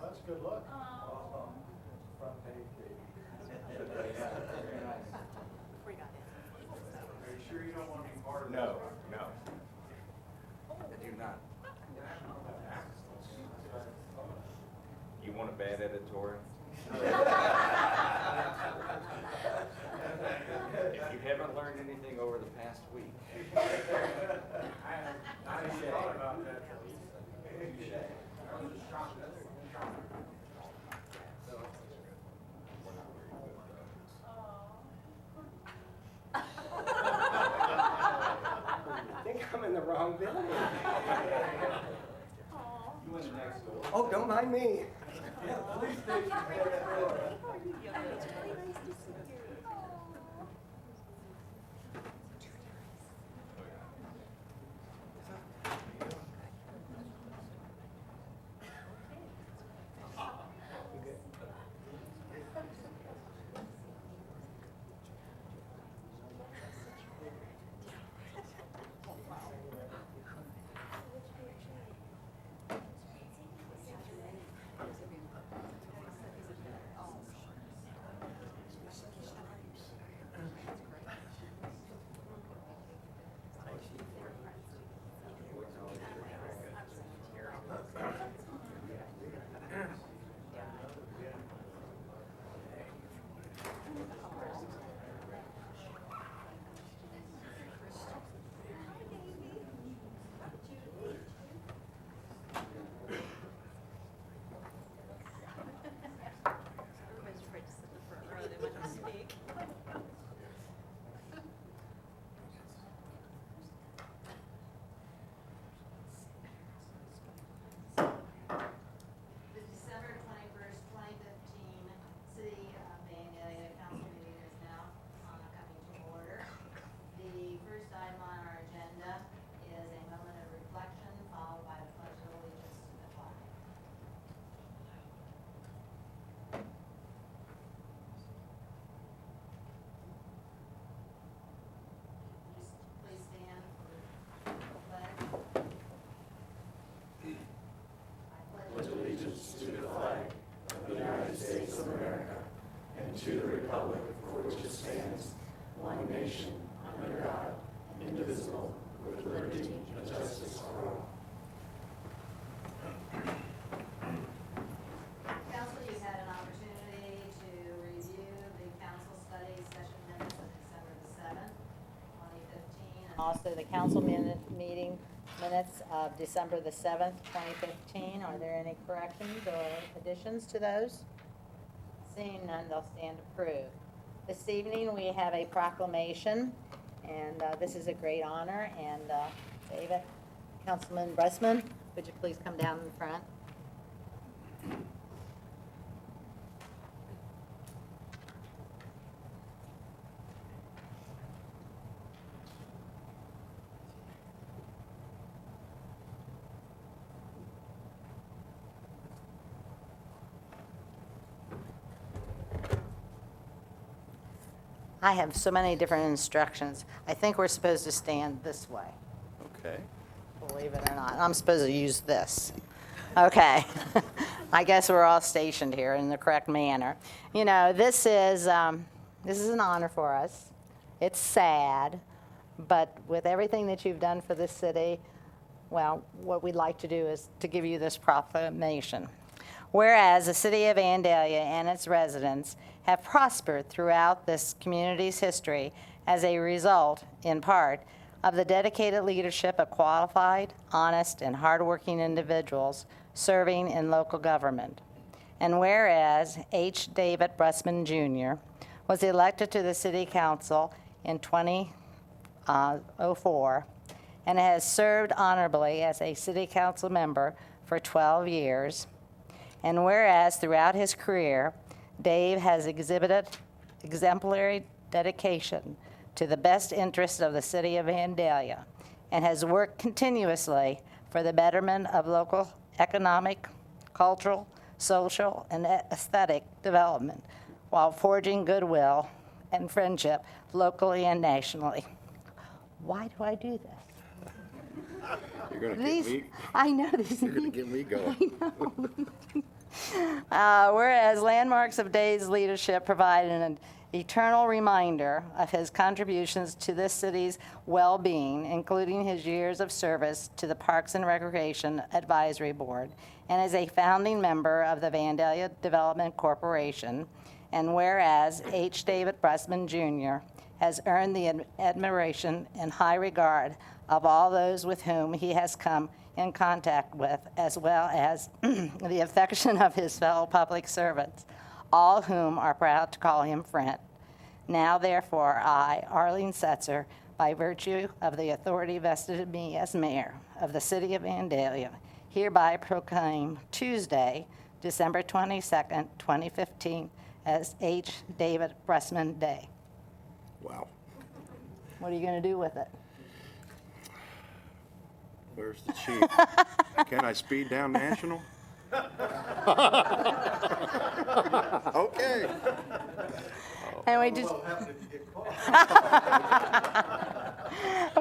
That's good luck. Front page. Very nice. Are you sure you don't want to be part of No, this? no. I do not. You want a bad editorial? If you haven't learned anything over the past week. I hadn't thought about that. I think I'm in the wrong building. You went next door. Oh, don't mind me. Yeah, police station next door. Everybody's afraid to sit in the front row. They might not speak. The December 21st, 2015 City of Vandalia Council meeting is now coming to order. The first item on our agenda is a moment of reflection followed by the pledge of allegiance to the flag. Just please stand for the pledge. I pledge Allegiance to the flag of the United States of America and to the republic for which it stands, one nation, under God, indivisible, with liberty and justice for all. Council, you've had an opportunity to review the council study session minutes of December the 7th, 2015. And also the council meeting minutes of December the 7th, 2015. Are there any corrections or additions to those? Seeing none, they'll stand approved. This evening, we have a proclamation, and this is a great honor. And David, Councilman Brusman, would you please come down in front? I have so many different instructions. I think we're supposed to stand this way, Okay. believe it or not. I'm supposed to use this. Okay. I guess we're all stationed here in the correct manner. You know, this is an honor for us. It's sad, but with everything that you've done for this city, well, what we'd like to do is to give you this proclamation. Whereas the city of Vandalia and its residents have prospered throughout this community's history as a result, in part, of the dedicated leadership of qualified, honest, and hardworking individuals serving in local government. And whereas H. David Brusman Jr. was elected to the city council in 2004 and has served honorably as a city council member for 12 years, and whereas throughout his career, Dave has exhibited exemplary dedication to the best interests of the city of Vandalia and has worked continuously for the betterment of local economic, cultural, social, and aesthetic development while forging goodwill and friendship locally and nationally. Why do I do this? You're going to These, get me, I know these. you're going to get me going. Whereas landmarks of Dave's leadership provide an eternal reminder of his contributions to this city's well-being, including his years of service to the Parks and Recreation Advisory Board, and as a founding member of the Vandalia Development Corporation. And whereas H. David Brusman Jr. has earned the admiration and high regard of all those with whom he has come in contact with, as well as the affection of his fellow public servants, all whom are proud to call him friend. Now, therefore, I, Arlene Setzer, by virtue of the authority vested in me as mayor of the city of Vandalia, hereby proclaim Tuesday, December 22nd, 2015, as H. David Brusman Day. Wow. What are you going to do with it? Where's the chief? Can I speed down national? Okay. And we just.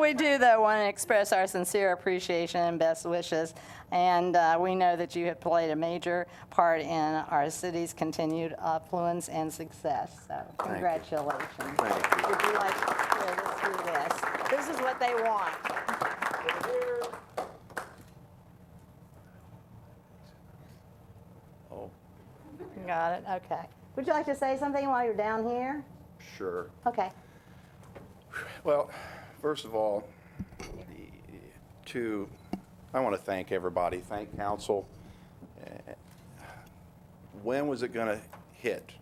We do, though, want to express our sincere appreciation and best wishes. And we know that you have played a major part in our city's continued affluence and success. So, congratulations. Thank you. Would you like to hear this through this? This is what they want. Oh, Got it. Okay. Would you like to say something while you're down here? sure. Okay. Well, first of all, I want to thank everybody, thank council. When was it going to hit?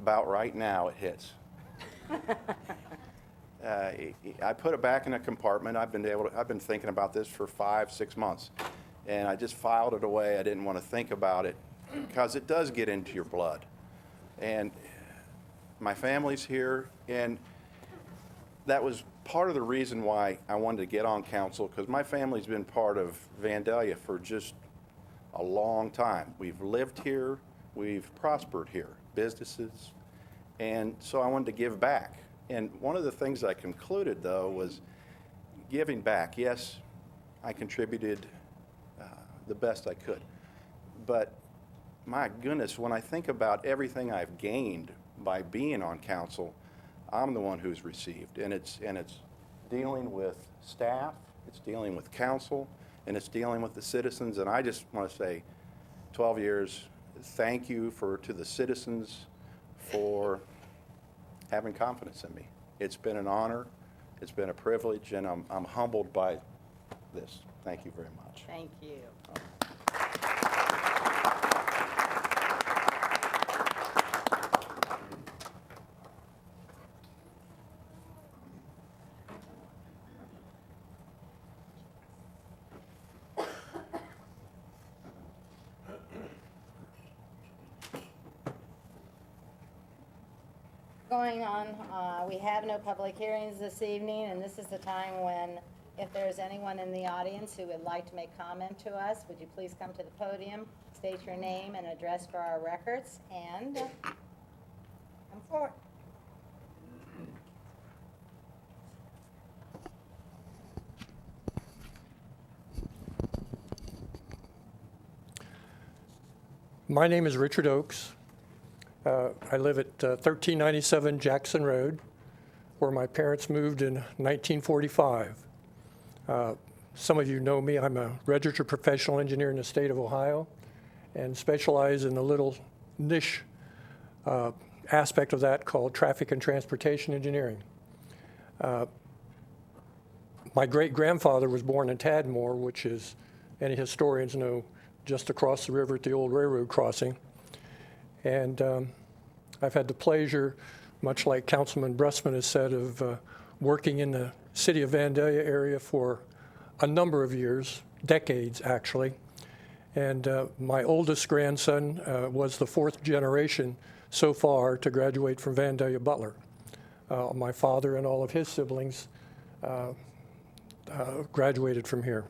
About right now it hits. I put it back in a compartment. I've been thinking about this for 5-6 months, and I just filed it away. I didn't want to think about it because it does get into your blood. And my family's here, and that was part of the reason why I wanted to get on council, because my family's been part of Vandalia for just a long time. We've lived here, we've prospered here, businesses, and so I wanted to give back. And one of the things I concluded, though, was giving back. Yes, I contributed the best I could, but my goodness, when I think about everything I've gained by being on council, I'm the one who's received, and it's dealing with staff, it's dealing with council, and it's dealing with the citizens. And I just want to say, 12 years, thank you to the citizens for having confidence in me. It's been an honor, it's been a privilege, and I'm humbled by this. Thank you very much. Thank you. Going on, we have no public hearings this evening, and this is the time when, if there's anyone in the audience who would like to make comment to us, would you please come to the podium, state your name and address for our records, and come forward. My name is Richard Oakes. I live at 1397 Jackson Road, where my parents moved in 1945. Some of you know me. I'm a registered professional engineer in the state of Ohio and specialize in a little niche aspect of that called traffic and transportation engineering. My great-grandfather was born in Tadmore, which is, any historians know, just across the river at the old railroad crossing. And I've had the pleasure, much like Councilman Brusman has said, of working in the city of Vandalia area for a number of years, decades actually. And my oldest grandson was the 4th generation so far to graduate from Vandalia Butler. My father and all of his siblings graduated from here.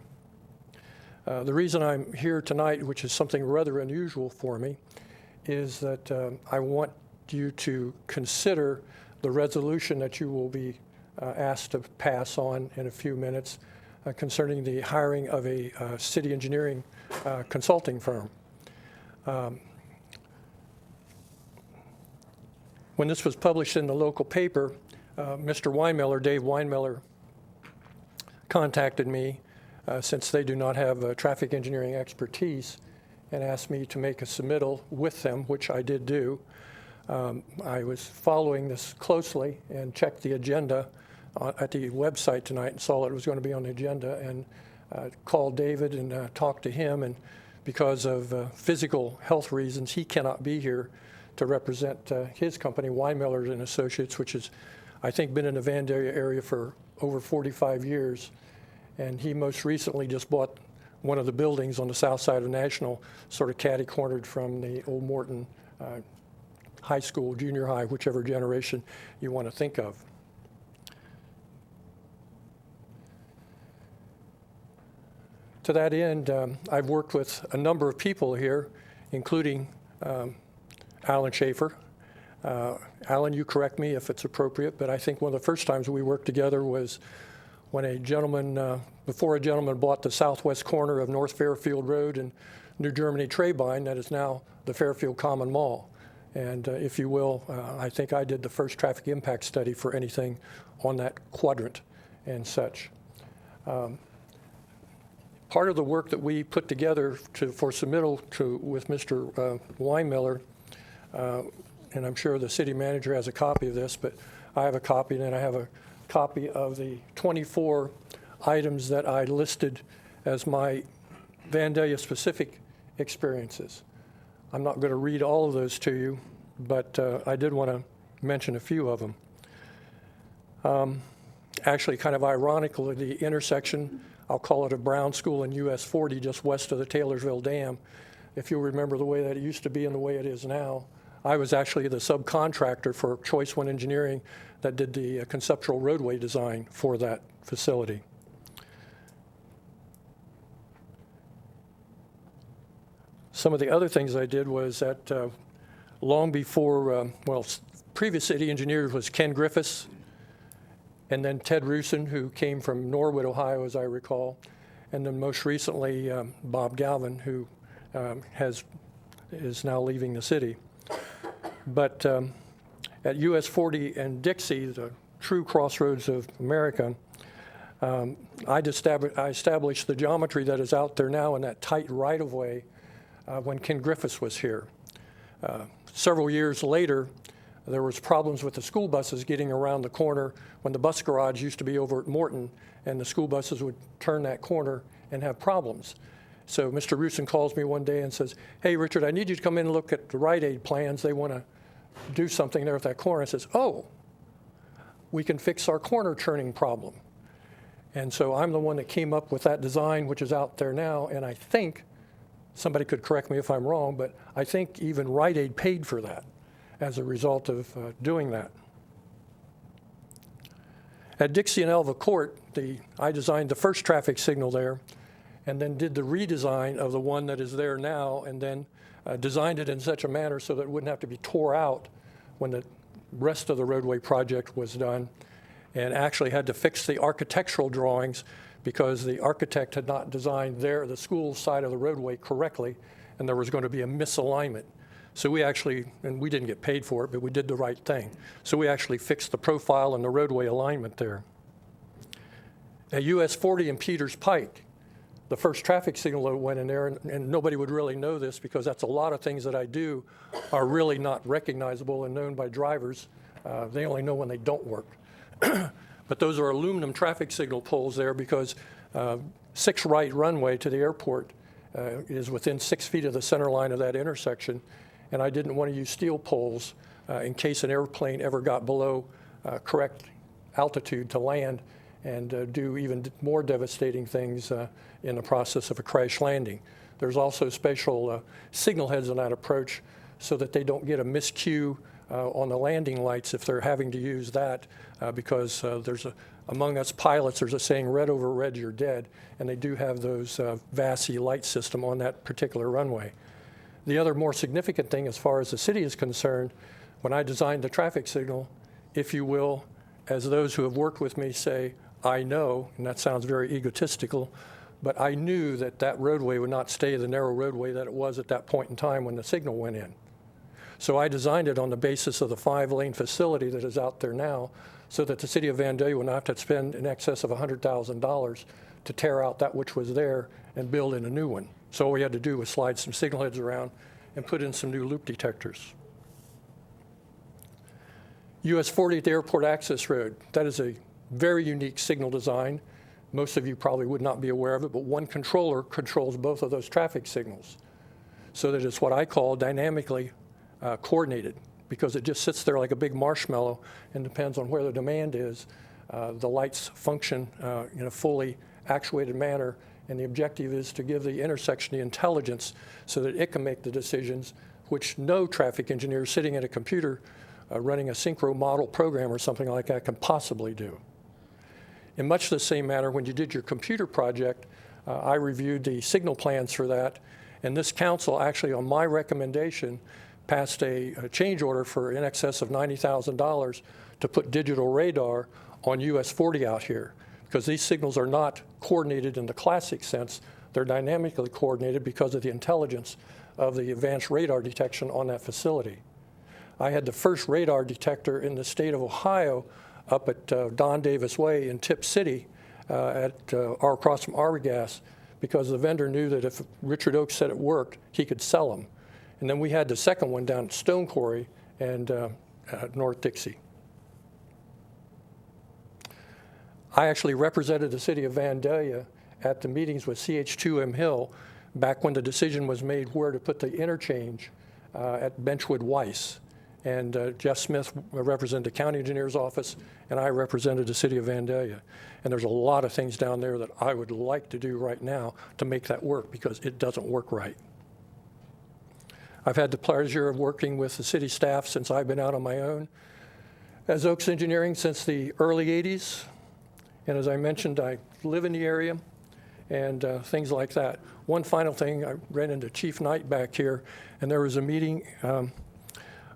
The reason I'm here tonight, which is something rather unusual for me, is that I want you to consider the resolution that you will be asked to pass on in a few minutes concerning the hiring of a city engineering consulting firm. When this was published in the local paper, Mr. Weinmiller, Dave Weinmiller, contacted me since they do not have traffic engineering expertise and asked me to make a submittal with them, which I did do. I was following this closely and checked the agenda at the website tonight and saw it was going to be on the agenda, and called David and talked to him, and because of physical health reasons, he cannot be here to represent his company, Weinmiller and Associates, which has, I think, been in the Vandalia area for over 45 years. And he most recently just bought one of the buildings on the south side of National, sort of catty-cornered from the old Morton high school, junior high, whichever generation you want to think of. To that end, I've worked with a number of people here, including Alan Schaefer. Alan, you correct me if it's appropriate, but I think one of the first times we worked together was when a gentleman, before a gentleman bought the southwest corner of North Fairfield Road and New Germany Trebein, that is now the Fairfield Common Mall. And if you will, I think I did the first traffic impact study for anything on that quadrant and such. Part of the work that we put together for submittal with Mr. Weinmiller, and I'm sure the city manager has a copy of this, but I have a copy, and then I have a copy of the 24 items that I listed as my Vandalia-specific experiences. I'm not going to read all of those to you, but I did want to mention a few of them. Actually, kind of ironically, the intersection, I'll call it a Brown School in US 40, just west of the Taylorsville Dam. If you'll remember the way that it used to be and the way it is now, I was actually the subcontractor for Choice One Engineering that did the conceptual roadway design for that facility. Some of the other things I did was that long before, previous city engineer was Ken Griffiths, and then Ted Rusin, who came from Norwood, Ohio, as I recall, and then most recently Bob Galvin, who is now leaving the city. But at US 40 and Dixie, the true crossroads of America, I established the geometry that is out there now in that tight right-of-way when Ken Griffiths was here. Several years later, there was problems with the school buses getting around the corner when the bus garage used to be over at Morton, and the school buses would turn that corner and have problems. So Mr. Rusin calls me one day and says, "Hey, Richard, I need you to come in and look at the Rite Aid plans. They want to do something there at that corner." I says, "Oh, we can fix our corner turning problem." And so I'm the one that came up with that design, which is out there now, and I think, somebody could correct me if I'm wrong, but I think even Rite Aid paid for that as a result of doing that. At Dixie and Elva Court, I designed the first traffic signal there, and then did the redesign of the one that is there now, and then designed it in such a manner so that it wouldn't have to be tore out when the rest of the roadway project was done, and actually had to fix the architectural drawings because the architect had not designed the school side of the roadway correctly, and there was going to be a misalignment. So we actually, and we didn't get paid for it, but we did the right thing. So we actually fixed the profile and the roadway alignment there. At US 40 and Peters Pike, the first traffic signal that went in there, and nobody would really know this because that's a lot of things that I do are really not recognizable and known by drivers. They only know when they don't work. But those are aluminum traffic signal poles there because 6 right runway to the airport is within 6 feet of the center line of that intersection. And I didn't want to use steel poles in case an airplane ever got below correct altitude to land and do even more devastating things in the process of a crash landing. There's also special signal heads on that approach so that they don't get a miscue on the landing lights if they're having to use that because among us pilots, there's a saying, red over red, you're dead, and they do have those VASI light system on that particular runway. The other more significant thing as far as the city is concerned, when I designed the traffic signal, if you will, as those who have worked with me say, I know, and that sounds very egotistical, but I knew that that roadway would not stay the narrow roadway that it was at that point in time when the signal went in. So I designed it on the basis of the 5-lane facility that is out there now so that the city of Vandalia would not have to spend in excess of $100,000 to tear out that which was there and build in a new one. So all we had to do was slide some signal heads around and put in some new loop detectors. US 40th Airport Access Road, that is a very unique signal design. Most of you probably would not be aware of it, but one controller controls both of those traffic signals so that it's what I call dynamically coordinated because it just sits there like a big marshmallow and depends on where the demand is. The lights function in a fully actuated manner, and the objective is to give the intersection the intelligence so that it can make the decisions which no traffic engineer sitting at a computer running a synchro model program or something like that can possibly do. In much the same manner, when you did your computer project, I reviewed the signal plans for that, and this council actually, on my recommendation, passed a change order for in excess of $90,000 to put digital radar on US 40 out here, because these signals are not coordinated in the classic sense. They're dynamically coordinated because of the intelligence of the advanced radar detection on that facility. I had the first radar detector in the state of Ohio up at Don Davis Way in Tip City across from Arbogas, because the vendor knew that if Richard Oakes said it worked, he could sell them. And then we had the second one down at Stone Quarry and North Dixie. I actually represented the city of Vandalia at the meetings with CH2M Hill back when the decision was made where to put the interchange at Benchwood Weiss. And Jeff Smith represented the county engineer's office, and I represented the city of Vandalia. And there's a lot of things down there that I would like to do right now to make that work because it doesn't work right. I've had the pleasure of working with the city staff since I've been out on my own as Oakes Engineering since the early 80s. And as I mentioned, I live in the area and things like that. One final thing, I ran into Chief Knight back here, and there was a meeting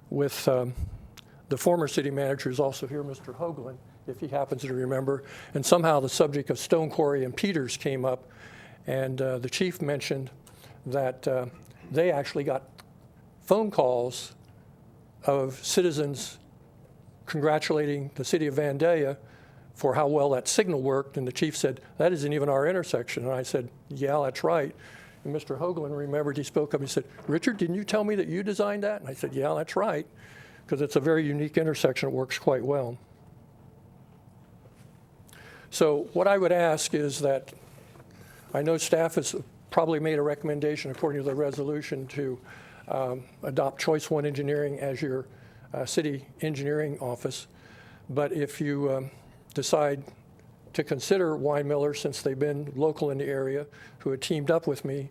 with the former city manager, who's also here, Mr. Hoagland, if he happens to remember. And somehow the subject of Stone Quarry and Peters came up, and the chief mentioned that they actually got phone calls of citizens congratulating the city of Vandalia for how well that signal worked. And the chief said, that isn't even our intersection. And I said, yeah, that's right. And Mr. Hoagland remembered, he spoke up, he said, Richard, didn't you tell me that you designed that? And I said, yeah, that's right, because it's a very unique intersection. It works quite well. So what I would ask is that, I know staff has probably made a recommendation according to the resolution to adopt Choice One Engineering as your city engineering office. But if you decide to consider Weinmiller, since they've been local in the area, who had teamed up with me,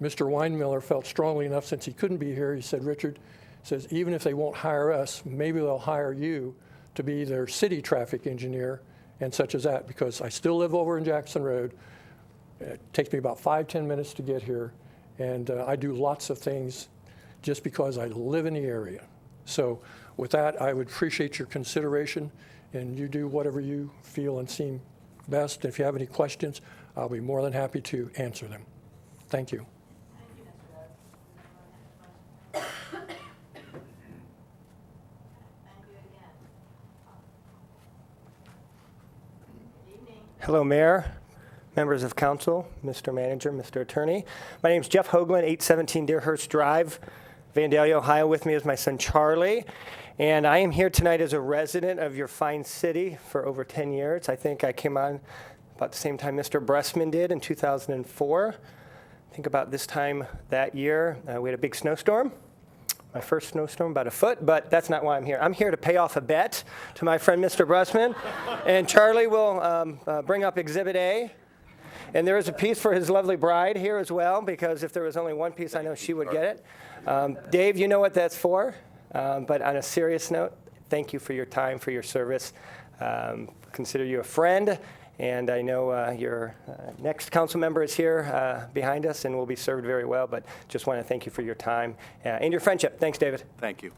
Mr. Weinmiller felt strongly enough, since he couldn't be here, he said, Richard, says, even if they won't hire us, maybe they'll hire you to be their city traffic engineer and such as that, because I still live over in Jackson Road. It takes me about 5-10 minutes to get here, and I do lots of things just because I live in the area. So with that, I would appreciate your consideration, and you do whatever you feel and seem best. If you have any questions, I'll be more than happy to answer them. Thank you. Thank you, Mr. Rhodes. Does anyone have a question? Thank you again. Good evening. Hello, Mayor, members of council, Mr. Manager, Mr. Attorney. My name is Jeff Hoagland, 817 Deerhurst Drive, Vandalia, Ohio. With me is my son, Charlie. And I am here tonight as a resident of your fine city for over 10 years. I think I came on about the same time Mr. Brusman did in 2004. I think about this time that year, we had a big snowstorm. My first snowstorm, about a foot, but that's not why I'm here. I'm here to pay off a bet to my friend, Mr. Brusman. And Charlie will bring up Exhibit A. And there is a piece for his lovely bride here as well, because if there was only one piece, I know she would get it. Dave, you know what that's for. But on a serious note, thank you for your time, for your service. Consider you a friend. And I know your next council member is here behind us and will be served very well, but just want to thank you for your time and your friendship. Thanks, David. Thank you.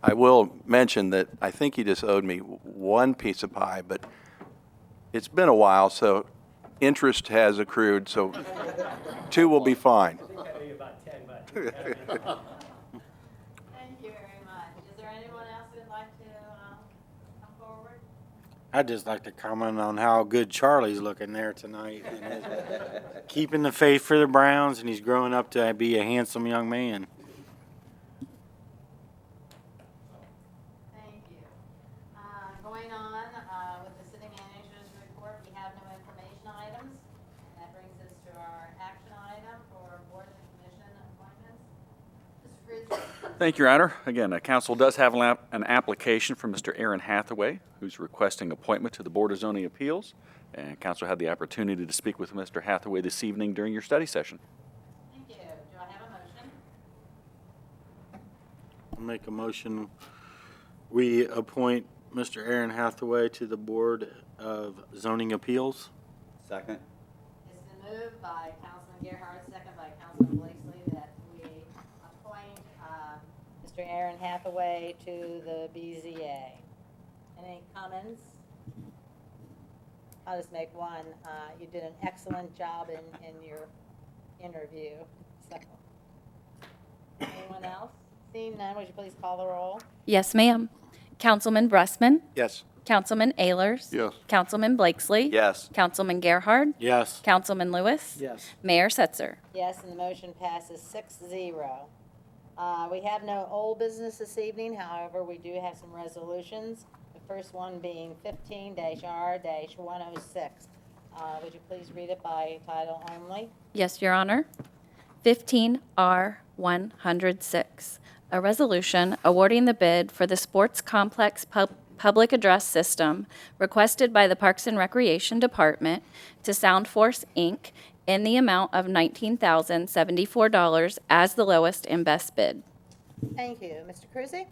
I will mention that I think you just owed me one piece of pie, but it's been a while, so interest has accrued, so 2 will be fine. I think I owe you about 10, but. Thank you very much. Is there anyone else who'd like to come forward? I'd just like to comment on how good Charlie's looking there tonight. And keeping the faith for the Browns, and he's growing up to be a handsome young man. Thank you. Going on with the city manager's report, we have no information items. And that brings us to our action item for board and commission appointments. Mr. Frisbee. Thank you, Your Honor. Again, the council does have an application from Mr. Aaron Hathaway, who's requesting appointment to the Board of Zoning Appeals. And council had the opportunity to speak with Mr. Hathaway this evening during your study session. Thank you. Do I have a motion? I'll make a motion. We appoint Mr. Aaron Hathaway to the Board of Zoning Appeals. Second. It's been moved by Councilman Gerhardt, second by Councilman Blakeslee, that we appoint Mr. Aaron Hathaway to the BZA. Any comments? I'll just make one. You did an excellent job in your interview. So. Anyone else? Seeing none, would you please call the roll? Yes, ma'am. Councilman Brusman, Yes. Councilman Ehlers. Yes. Councilman Blakeslee. Yes. Councilman Gerhard. Yes. Councilman Lewis. Yes. Mayor Setzer. Yes, and the motion passes 6-0. We have no old business this evening, however, we do have some resolutions. The first one being 15-R-106. Would you please read it by title only? Yes, Your Honor. 15R 106, a resolution awarding the bid for the Sports Complex Public Address System requested by the Parks and Recreation Department to Soundforce, Inc. in the amount of $19,074 as the lowest and best bid. Thank you. Mr. Cruzy?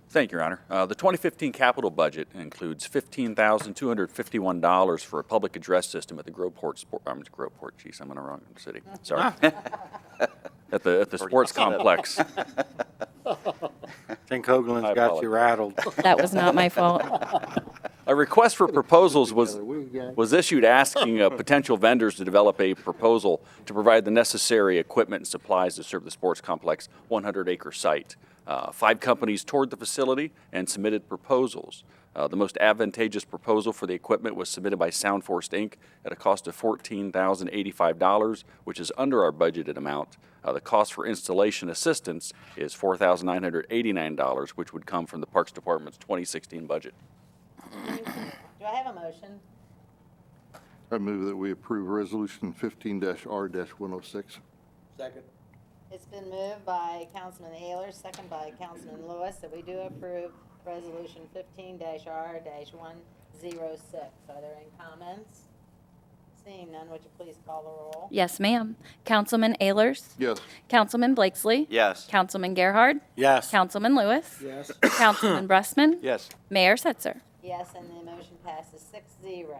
Thank you, Your Honor. The 2015 capital budget includes $15,251 for a public address system at the Groveport, geez, I'm in the wrong city, sorry. At the sports complex. I think Hoagland's got you rattled. That was not my fault. A request for proposals was issued asking potential vendors to develop a proposal to provide the necessary equipment and supplies to serve the sports complex 100-acre site. 5 companies toured the facility and submitted proposals. The most advantageous proposal for the equipment was submitted by Soundforce, Inc. at a cost of $14,085, which is under our budgeted amount. The cost for installation assistance is $4,989, which would come from the Parks Department's 2016 budget. Do I have a motion? I move that we approve Resolution 15-R-106. Second. It's been moved by Councilman Ehlers, second by Councilman Lewis, that we do approve Resolution 15-R-106. Are there any comments? Seeing none, would you please call the roll? Yes, ma'am. Councilman Ehlers. Yes. Councilman Blakeslee. Yes. Councilman Gerhard. Yes. Councilman Lewis. Yes. Councilman Brusman. Yes. Mayor Setzer. Yes, and the motion passes 6-0.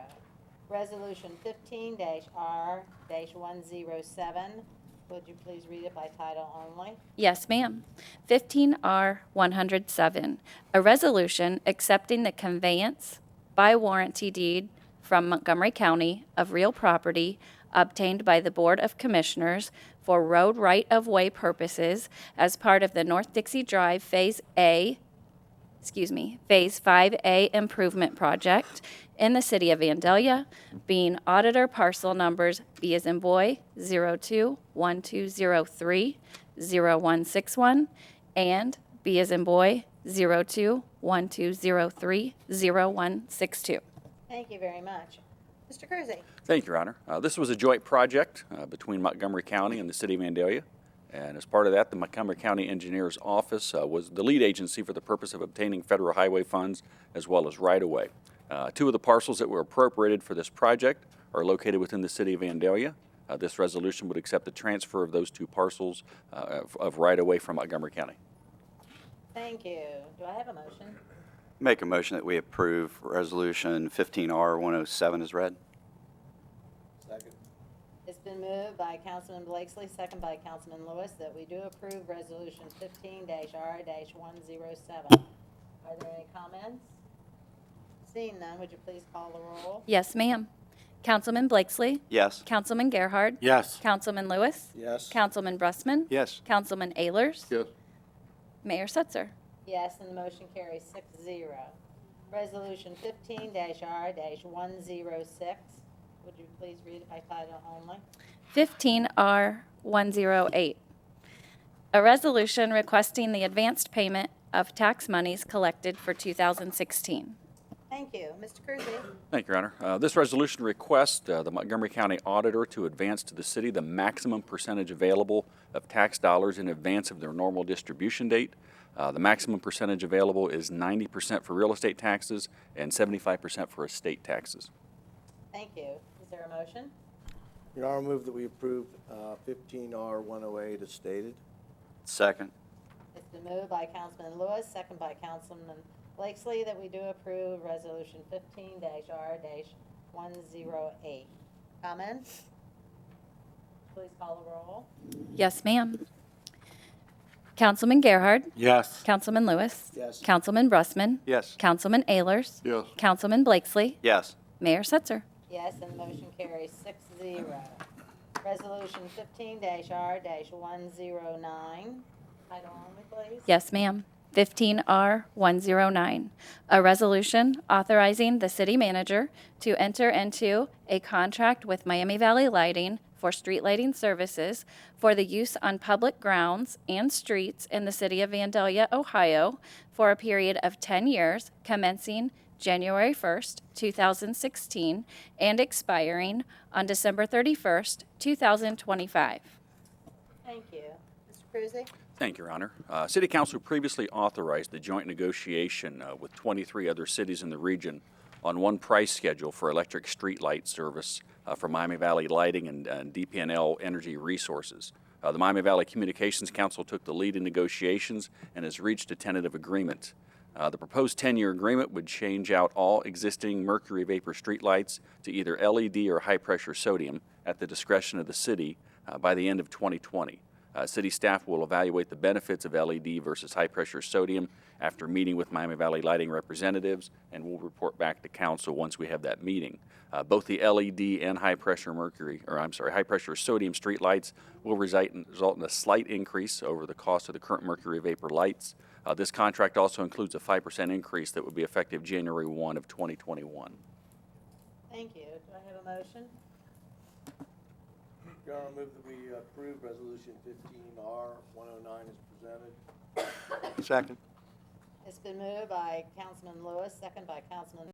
Resolution 15-R-107. Would you please read it by title only? Yes, ma'am. 15R 107, a resolution accepting the conveyance by warranty deed from Montgomery County of real property obtained by the Board of Commissioners for road right-of-way purposes as part of the North Dixie Drive Phase A Phase 5A improvement project in the city of Vandalia, being auditor parcel numbers B as in boy 02-1203-0161 and B as in boy 02-1203-0162. Thank you very much. Mr. Cruzy. Thank you, Your Honor. This was a joint project between Montgomery County and the city of Vandalia. And as part of that, the Montgomery County Engineer's Office was the lead agency for the purpose of obtaining federal highway funds as well as right-of-way. Two of the parcels that were appropriated for this project are located within the city of Vandalia. This resolution would accept the transfer of those two parcels of right-of-way from Montgomery County. Thank you. Do I have a motion? Make a motion that we approve Resolution 15R107 as read. It's been moved by Councilman Blakesley, second by Councilman Lewis, that we do approve Resolution 15-R-107. Are there any comments? Seeing none, would you please call the roll? Yes, ma'am. Councilman Blakesley. Yes. Councilman Gerhard. Yes. Councilman Lewis. Yes. Councilman Brusman. Yes. Councilman Ehlers. Yes. Mayor Setzer. Yes, and the motion carries 6-0. Resolution 15-R-106. Would you please read it by title only? 15R108. A resolution requesting the advanced payment of tax monies collected for 2016. Thank you. Mr. Cruzy. Thank you, Your Honor. This resolution requests the Montgomery County Auditor to advance to the city the maximum percentage available of tax dollars in advance of their normal distribution date. The maximum percentage available is 90% for real estate taxes and 75% for estate taxes. Thank you. Is there a motion? Your Honor, move that we approve 15R108 as stated. Second. It's been moved by Councilman Lewis, second by Councilman Blakesley, that we do approve Resolution 15-R-108. Comments? Please call the roll. Yes, ma'am. Councilman Gerhard. Yes. Councilman Lewis. Yes. Councilman Brusman. Yes. Councilman Ehlers. Yes. Councilman Blakesley. Yes. Mayor Setzer. Yes, and the motion carries 6-0. Resolution 15-R-109. Title only, please. Yes, ma'am. 15R109. A resolution authorizing the city manager to enter into a contract with Miami Valley Lighting for street lighting services for the use on public grounds and streets in the city of Vandalia, Ohio, for a period of 10 years, commencing January 1st, 2016, and expiring on December 31st, 2025. Thank you. Mr. Cruzy? Thank you, Your Honor. City Council previously authorized the joint negotiation with 23 other cities in the region on one price schedule for electric street light service for Miami Valley Lighting and DP&L Energy Resources. The Miami Valley Communications Council took the lead in negotiations and has reached a tentative agreement. The proposed 10-year agreement would change out all existing mercury vapor streetlights to either LED or high-pressure sodium at the discretion of the city by the end of 2020. City staff will evaluate the benefits of LED versus high-pressure sodium after meeting with Miami Valley Lighting representatives, and we'll report back to council once we have that meeting. Both the LED and high-pressure sodium streetlights will result in a slight increase over the cost of the current mercury vapor lights. This contract also includes a 5% increase that would be effective January 1 of 2021. Thank you. Do I have a motion? Your Honor, move that we approve Resolution 15R109 as presented. Second. It's been moved by Councilman Lewis, second by Councilman